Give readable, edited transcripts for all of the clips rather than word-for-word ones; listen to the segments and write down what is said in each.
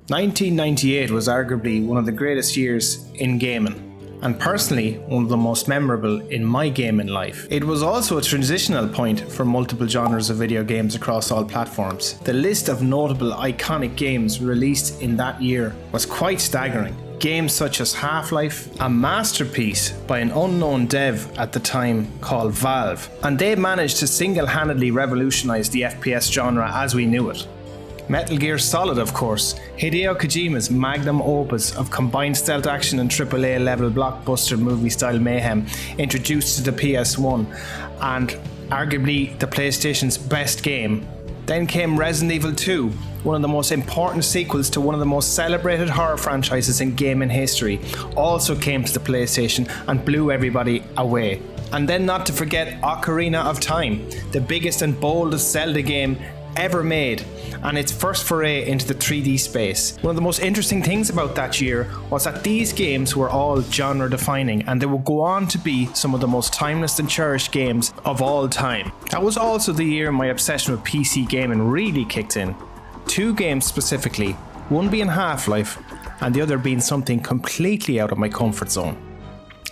1998 was arguably one of the greatest years in gaming, and personally one of the most memorable in my gaming life. It was also a transitional point for multiple genres of video games across all platforms. The list of notable iconic games released in that year was quite staggering. Games such as Half-Life, a masterpiece by an unknown dev at the time called Valve, and they managed to single-handedly revolutionize the FPS genre as we knew it. Metal Gear Solid, of course, Hideo Kojima's magnum opus of combined stealth action and AAA level blockbuster movie style mayhem, introduced to the PS1 and arguably the PlayStation's best game. Then came Resident Evil 2, one of the most important sequels to one of the most celebrated horror franchises in gaming history, also came to the PlayStation and blew everybody away. And then not to forget Ocarina of Time, the biggest and boldest Zelda game ever made, and its first foray into the 3D space. One of the most interesting things about that year was that these games were all genre defining, and they would go on to be some of the most timeless and cherished games of all time. That was also the year my obsession with PC gaming really kicked in. Two games specifically, one being Half-Life and the other being something completely out of my comfort zone.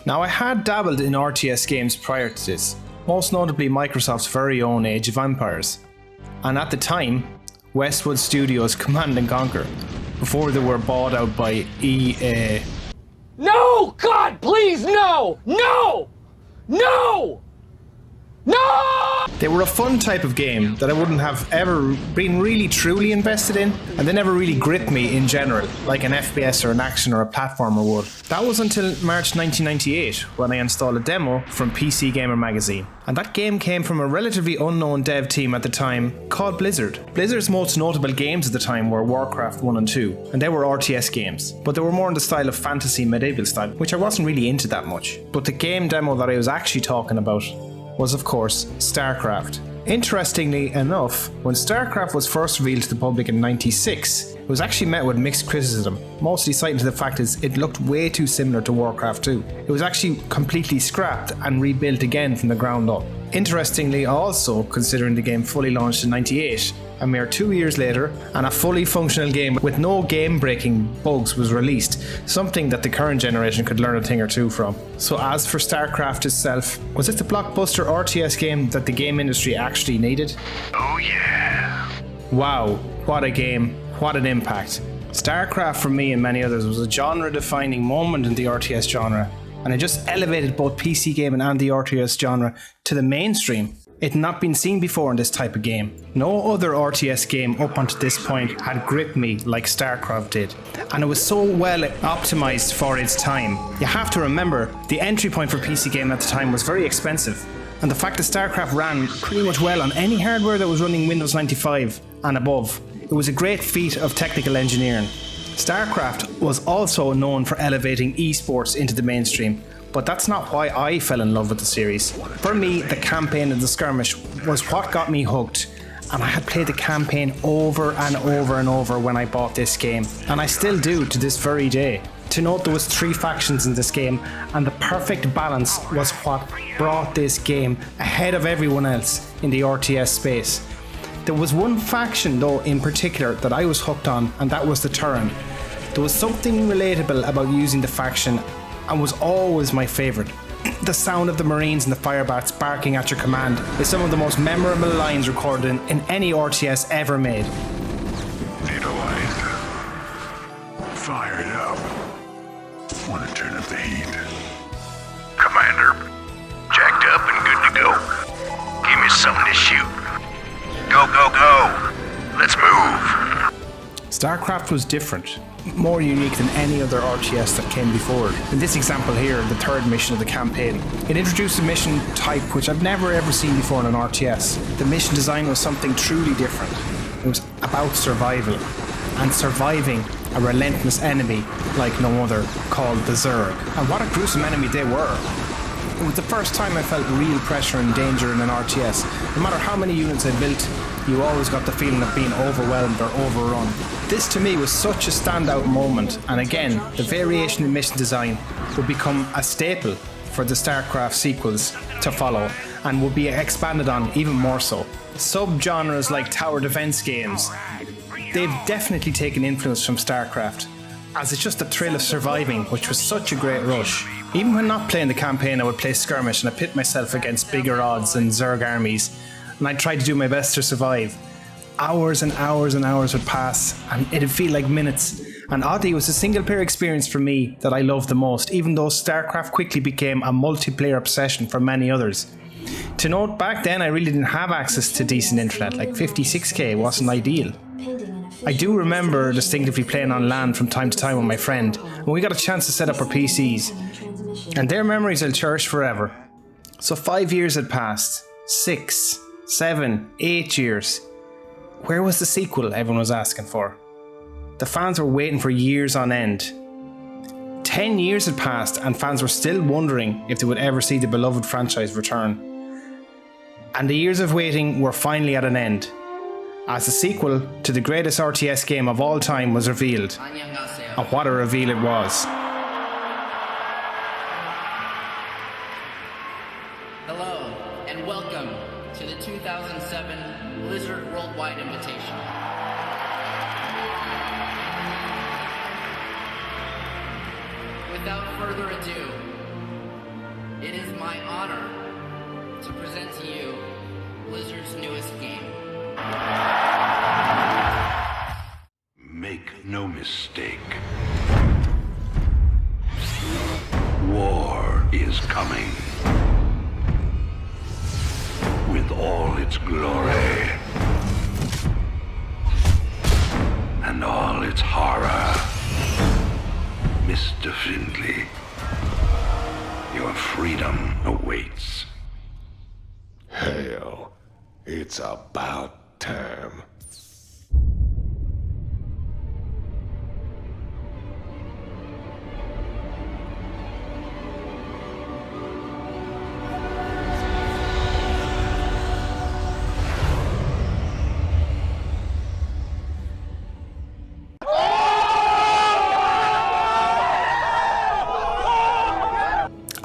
Now, I had dabbled in RTS games prior to this, most notably Microsoft's very own Age of Empires, and at the time, Westwood Studios' Command & Conquer, before they were bought out by EA. No! God, please, no! No! No! No! They were a fun type of game that I wouldn't have ever been really truly invested in, and they never really gripped me in general, like an FPS or an action or a platformer would. That was until March 1998, when I installed a demo from PC Gamer magazine. And that game came from a relatively unknown dev team at the time called Blizzard. Blizzard's most notable games at the time were Warcraft 1 and 2, and they were RTS games, but they were more in the style of fantasy medieval style, which I wasn't really into that much. But the game demo that I was actually talking about was, of course, StarCraft. Interestingly enough, when StarCraft was first revealed to the public in '96, it was actually met with mixed criticism, mostly citing to the fact that it looked way too similar to Warcraft 2. It was actually completely scrapped and rebuilt again from the ground up. Interestingly also, considering the game fully launched in '98, a mere 2 years later, and a fully functional game with no game-breaking bugs was released, something that the current generation could learn a thing or two from. So as for StarCraft itself, was it the blockbuster RTS game that the game industry actually needed? Oh yeah. Wow, what a game, what an impact. StarCraft for me and many others was a genre-defining moment in the RTS genre, and it just elevated both PC gaming and the RTS genre to the mainstream. It had not been seen before in this type of game. No other RTS game up until this point had gripped me like StarCraft did, and it was so well optimized for its time. You have to remember, the entry point for PC gaming at the time was very expensive, and the fact that StarCraft ran pretty much well on any hardware that was running Windows 95 and above. It was a great feat of technical engineering. StarCraft was also known for elevating esports into the mainstream, but that's not why I fell in love with the series. For me, the campaign and the skirmish was what got me hooked, and I had played the campaign over and over and over when I bought this game, and I still do to this very day. To note, there was 3 factions in this game, and the perfect balance was what brought this game ahead of everyone else in the RTS space. There was one faction though in particular that I was hooked on, and that was the Terran. There was something relatable about using the faction, and was always my favourite. The sound of the Marines and the Firebats barking at your command is some of the most memorable lines recorded in any RTS ever made. Vitalized. Fired up. Want to turn up the heat. Commander, jacked up and good to go. Give me something to shoot. Go, go, go. Let's move. StarCraft was different, more unique than any other RTS that came before it. In this example here, the third mission of the campaign, it introduced a mission type which I've never ever seen before in an RTS. The mission design was something truly different. It was about survival, and surviving a relentless enemy like no other, called the Zerg. And what a gruesome enemy they were. It was the first time I felt real pressure and danger in an RTS. No matter how many units I built, you always got the feeling of being overwhelmed or overrun. This to me was such a standout moment, and again, the variation in mission design would become a staple for the StarCraft sequels to follow, and would be expanded on even more so. Sub-genres like tower defense games, They've definitely taken influence from StarCraft, as it's just the thrill of surviving, which was such a great rush. Even when not playing the campaign, I would play skirmish and I pit myself against bigger odds and Zerg armies, and I'd try to do my best to survive. Hours and hours and hours would pass, and it'd feel like minutes. And oddly, it was a single player experience for me that I loved the most, even though StarCraft quickly became a multiplayer obsession for many others. To note, back then I really didn't have access to decent internet, like 56k wasn't ideal. I do remember distinctively playing on LAN from time to time with my friend, and we got a chance to set up our PCs. And their memories I'll cherish forever. So 5 years had passed, 6, 7, 8 years. Where was the sequel everyone was asking for? The fans were waiting for years on end. 10 years had passed and fans were still wondering if they would ever see the beloved franchise return. And the years of waiting were finally at an end, as the sequel to the greatest RTS game of all time was revealed. And what a reveal it was. Hello, and welcome to the 2007 Blizzard Worldwide Invitational. Without further ado, it is my honor to present to you Blizzard's newest game. Make no mistake. War is coming. With all its glory. And all its horror. Mr. Findlay, your freedom awaits. Hell, it's about time.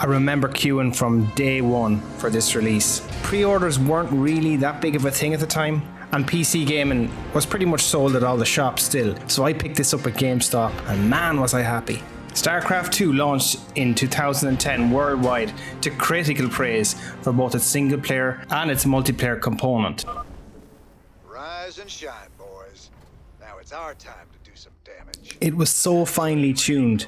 I remember queuing from day one for this release. Pre-orders weren't really that big of a thing at the time, and PC gaming was pretty much sold at all the shops still, so I picked this up at GameStop, and man was I happy. StarCraft 2 launched in 2010 worldwide to critical praise for both its single player and its multiplayer component. Rise and shine, boys. Now it's our time to do some damage. It was so finely tuned,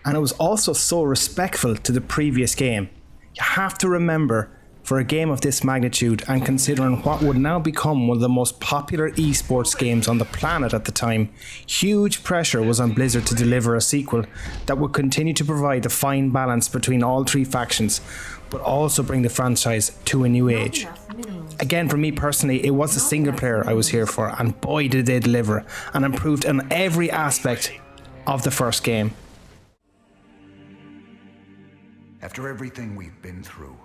and it was also so respectful to the previous game. You have to remember, for a game of this magnitude and considering what would now become one of the most popular esports games on the planet at the time, huge pressure was on Blizzard to deliver a sequel that would continue to provide the fine balance between all three factions, but also bring the franchise to a new age. Again, for me personally, it was the single player I was here for, and boy did they deliver, and improved on every aspect of the first game. After everything we've been through,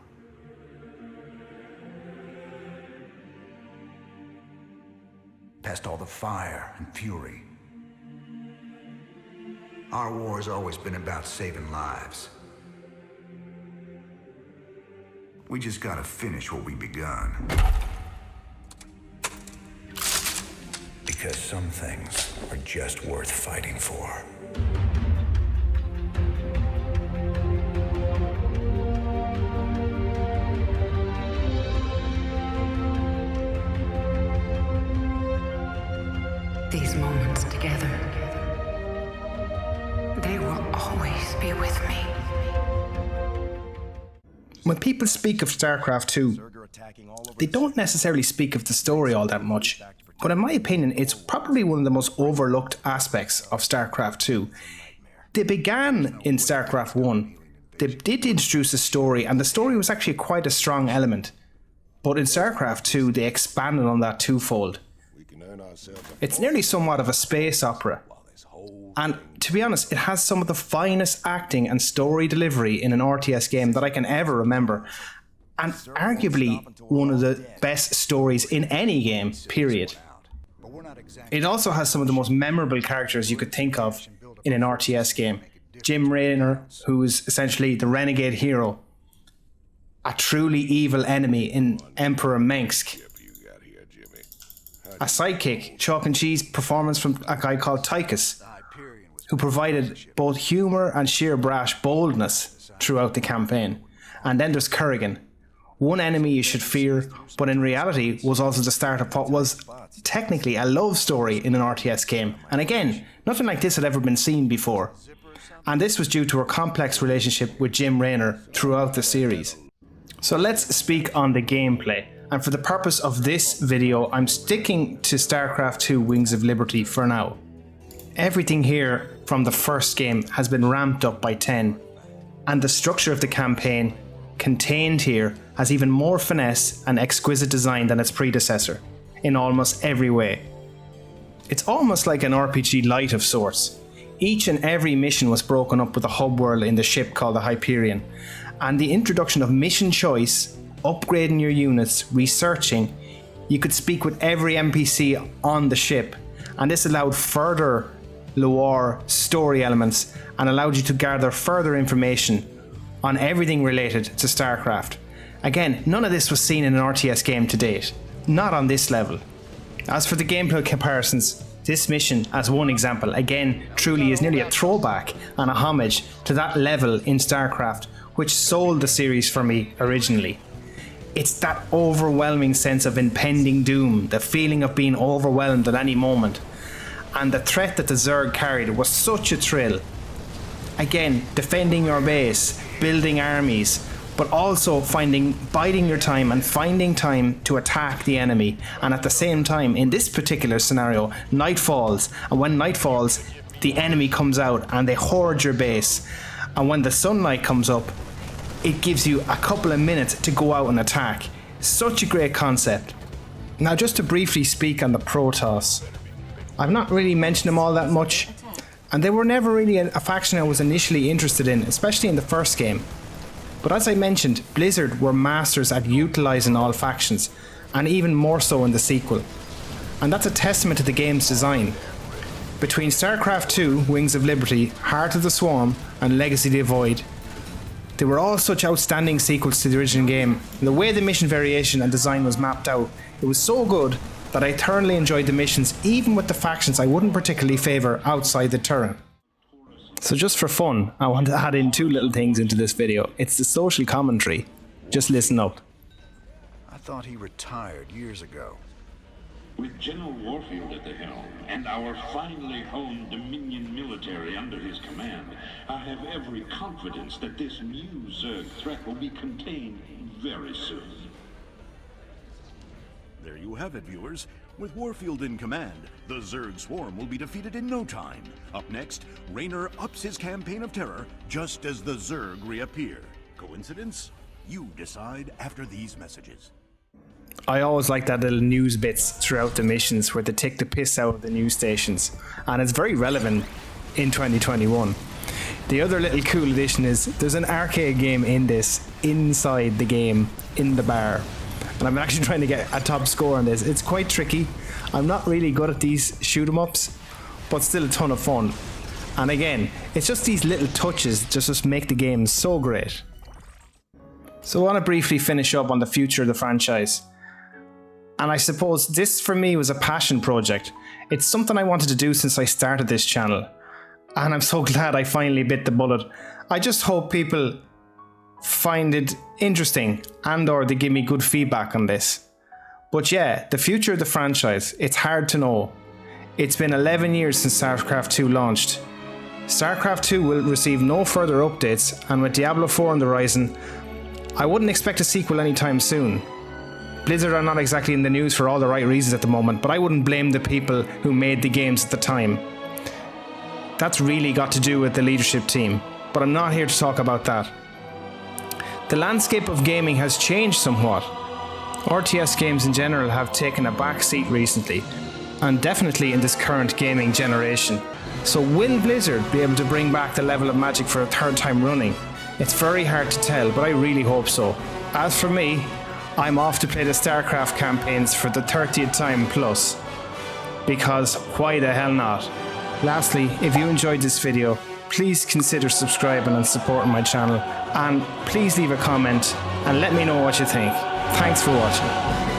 past all the fire and fury, our war has always been about saving lives. We just gotta finish what we begun. Because some things are just worth fighting for. These moments together, they will always be with me. When people speak of StarCraft 2, they don't necessarily speak of the story all that much, but in my opinion, it's probably one of the most overlooked aspects of StarCraft 2. They began in StarCraft 1. They did introduce a story, and the story was actually quite a strong element. But in StarCraft 2, they expanded on that twofold. It's nearly somewhat of a space opera. And to be honest, it has some of the finest acting and story delivery in an RTS game that I can ever remember. And arguably one of the best stories in any game, period. It also has some of the most memorable characters you could think of in an RTS game. Jim Raynor, who is essentially the renegade hero. A truly evil enemy in Emperor Mengsk. a sidekick, chalk and cheese performance from a guy called Tychus, who provided both humour and sheer brash boldness throughout the campaign. And then there's Kurgan, one enemy you should fear, but in reality was also the start of what was technically a love story in an RTS game. And again, nothing like this had ever been seen before. And this was due to her complex relationship with Jim Raynor throughout the series. So let's speak on the gameplay. And for the purpose of this video, I'm sticking to StarCraft 2 Wings of Liberty for now. Everything here from the first game has been ramped up by 10, and the structure of the campaign contained here has even more finesse and exquisite design than its predecessor, in almost every way. It's almost like an RPG light of sorts. Each and every mission was broken up with a hub world in the ship called the Hyperion, and the introduction of mission choice, upgrading your units, researching. You could speak with every NPC on the ship, and this allowed further lore, story elements, and allowed you to gather further information on everything related to StarCraft. Again, none of this was seen in an RTS game to date, not on this level. As for the gameplay comparisons, this mission, as one example, again truly is nearly a throwback and a homage to that level in StarCraft which sold the series for me originally. It's that overwhelming sense of impending doom, the feeling of being overwhelmed at any moment. And the threat that the Zerg carried was such a thrill. Again, defending your base, building armies, but also biding your time and finding time to attack the enemy. And at the same time, in this particular scenario, night falls, and when night falls, the enemy comes out and they hoard your base. And when the sunlight comes up, it gives you a couple of minutes to go out and attack. Such a great concept. Now, just to briefly speak on the Protoss, I've not really mentioned them all that much, and they were never really a faction I was initially interested in, especially in the first game. But as I mentioned, Blizzard were masters at utilising all factions, and even more so in the sequel. And that's a testament to the game's design. Between StarCraft 2, Wings of Liberty, Heart of the Swarm, and Legacy of the Void, they were all such outstanding sequels to the original game, and the way the mission variation and design was mapped out, it was so good that I thoroughly enjoyed the missions, even with the factions I wouldn't particularly favour outside the turret. So just for fun, I want to add in two little things into this video. It's the social commentary. Just listen up. I thought he retired years ago. With General Warfield at the helm, and our finely honed Dominion military under his command, I have every confidence that this new Zerg threat will be contained very soon. There you have it, viewers. With Warfield in command, the Zerg swarm will be defeated in no time. Up next, Raynor ups his campaign of terror just as the Zerg reappear. Coincidence? You decide after these messages. I always like that little news bits throughout the missions where they take the piss out of the news stations, and it's very relevant in 2021. The other little cool addition is there's an arcade game in this, inside the game, in the bar. And I'm actually trying to get a top score on this. It's quite tricky. I'm not really good at these shoot 'em ups, but still a ton of fun. And again, it's just these little touches just make the game so great. So I want to briefly finish up on the future of the franchise. And I suppose this for me was a passion project. It's something I wanted to do since I started this channel. And I'm so glad I finally bit the bullet. I just hope people find it interesting and or they give me good feedback on this. But yeah, the future of the franchise, it's hard to know. It's been 11 years since StarCraft 2 launched. StarCraft 2 will receive no further updates, and with Diablo 4 on the horizon, I wouldn't expect a sequel anytime soon. Blizzard are not exactly in the news for all the right reasons at the moment, but I wouldn't blame the people who made the games at the time. That's really got to do with the leadership team, but I'm not here to talk about that. The landscape of gaming has changed somewhat. RTS games in general have taken a back seat recently, and definitely in this current gaming generation. So will Blizzard be able to bring back the level of magic for a third time running? It's very hard to tell, but I really hope so. As for me, I'm off to play the StarCraft campaigns for the 30th time plus. Because why the hell not? Lastly, if you enjoyed this video, please consider subscribing and supporting my channel, and please leave a comment and let me know what you think. Thanks for watching.